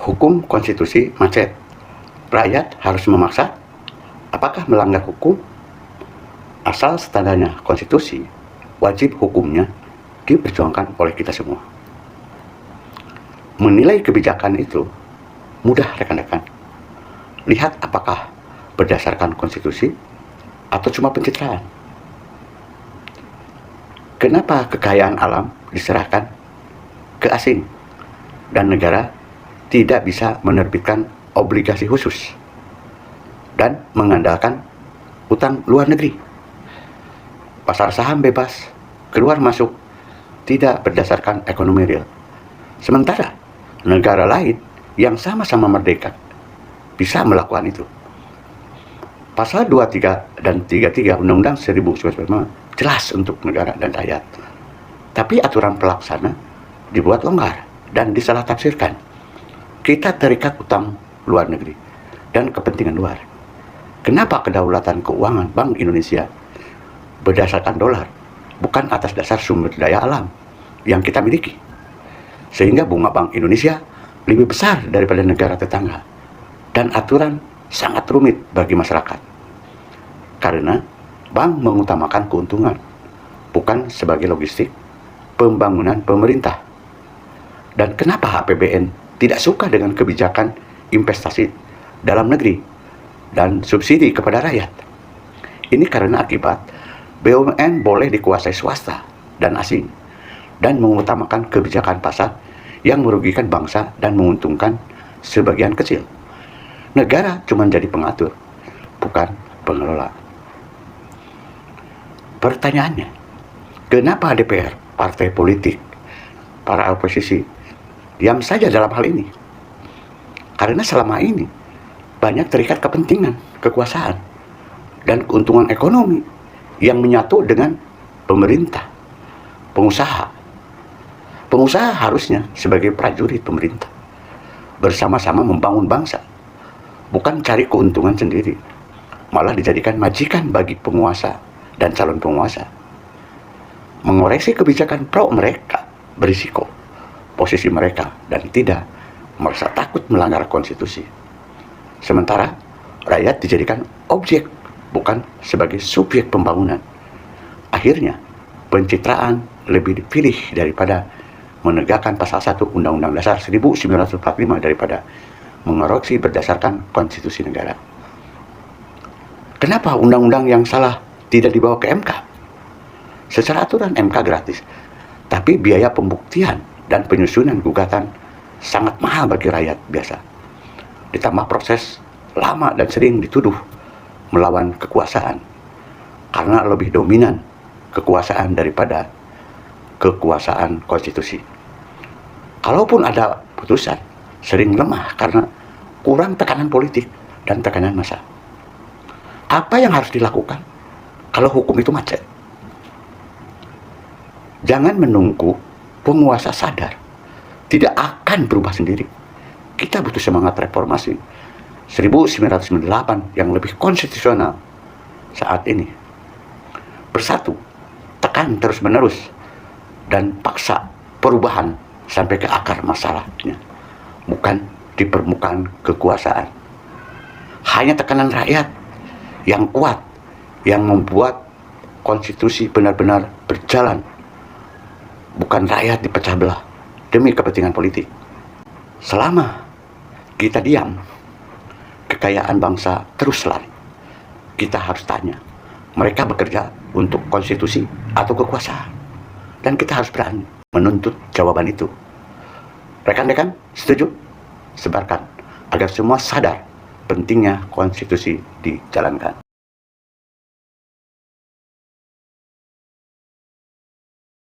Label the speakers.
Speaker 1: Hukum konstitusi macet. Rakyat harus memaksa. Apakah melanggar hukum? Asal standarnya konstitusi, wajib hukumnya diperjuangkan oleh kita semua. Menilai kebijakan itu mudah, rekan-rekan. Lihat apakah berdasarkan konstitusi atau cuma pencitraan. Kenapa kekayaan alam diserahkan ke asing dan negara tidak bisa menerbitkan obligasi khusus dan mengandalkan utang luar negeri? Pasar saham bebas, keluar masuk, tidak berdasarkan ekonomi real. Sementara negara lain yang sama-sama merdeka bisa melakukan itu. Pasal 23 dan 33 Undang-Undang 1945 jelas untuk negara dan rakyat. Tapi aturan pelaksana dibuat longgar dan disalah tafsirkan. Kita terikat utang luar negeri dan kepentingan luar. Kenapa kedaulatan keuangan Bank Indonesia berdasarkan dolar, bukan atas dasar sumber daya alam yang kita miliki? Sehingga bunga Bank Indonesia lebih besar daripada negara tetangga. Dan aturan sangat rumit bagi masyarakat. Karena bank mengutamakan keuntungan, bukan sebagai logistik pembangunan pemerintah. Dan kenapa APBN tidak suka dengan kebijakan investasi dalam negeri dan subsidi kepada rakyat? Ini karena akibat BUMN boleh dikuasai swasta dan asing dan mengutamakan kebijakan pasar yang merugikan bangsa dan menguntungkan sebagian kecil. Negara cuma jadi pengatur, bukan pengelola. Pertanyaannya, kenapa DPR, partai politik, para oposisi diam saja dalam hal ini? Karena selama ini banyak terikat kepentingan, kekuasaan, dan keuntungan ekonomi yang menyatu dengan pemerintah, pengusaha. Pengusaha harusnya sebagai prajurit pemerintah, bersama-sama membangun bangsa, bukan cari keuntungan sendiri, malah dijadikan majikan bagi penguasa dan calon penguasa. Mengoreksi kebijakan pro mereka berisiko posisi mereka dan tidak merasa takut melanggar konstitusi. Sementara rakyat dijadikan objek, bukan sebagai subjek pembangunan. Akhirnya pencitraan lebih dipilih daripada menegakkan pasal 1 Undang-Undang Dasar 1945 daripada mengoreksi berdasarkan konstitusi negara. Kenapa undang-undang yang salah tidak dibawa ke MK? Secara aturan MK gratis, tapi biaya pembuktian dan penyusunan gugatan sangat mahal bagi rakyat biasa. Ditambah proses lama dan sering dituduh melawan kekuasaan, karena lebih dominan kekuasaan daripada kekuasaan konstitusi. Kalaupun ada putusan, sering lemah karena kurang tekanan politik dan tekanan massa. Apa yang harus dilakukan kalau hukum itu macet? Jangan menunggu penguasa sadar. Tidak akan berubah sendiri. Kita butuh semangat reformasi 1998 yang lebih konstitusional saat ini. Bersatu, tekan terus-menerus, dan paksa perubahan sampai ke akar masalahnya, bukan di permukaan kekuasaan. Hanya tekanan rakyat yang kuat yang membuat konstitusi benar-benar berjalan, bukan rakyat dipecah belah demi kepentingan politik. Selama kita diam, kekayaan bangsa terus lari. Kita harus tanya, mereka bekerja untuk konstitusi atau kekuasaan? Dan kita harus berani menuntut jawaban itu. Rekan-rekan, setuju? Sebarkan agar semua sadar pentingnya konstitusi dijalankan.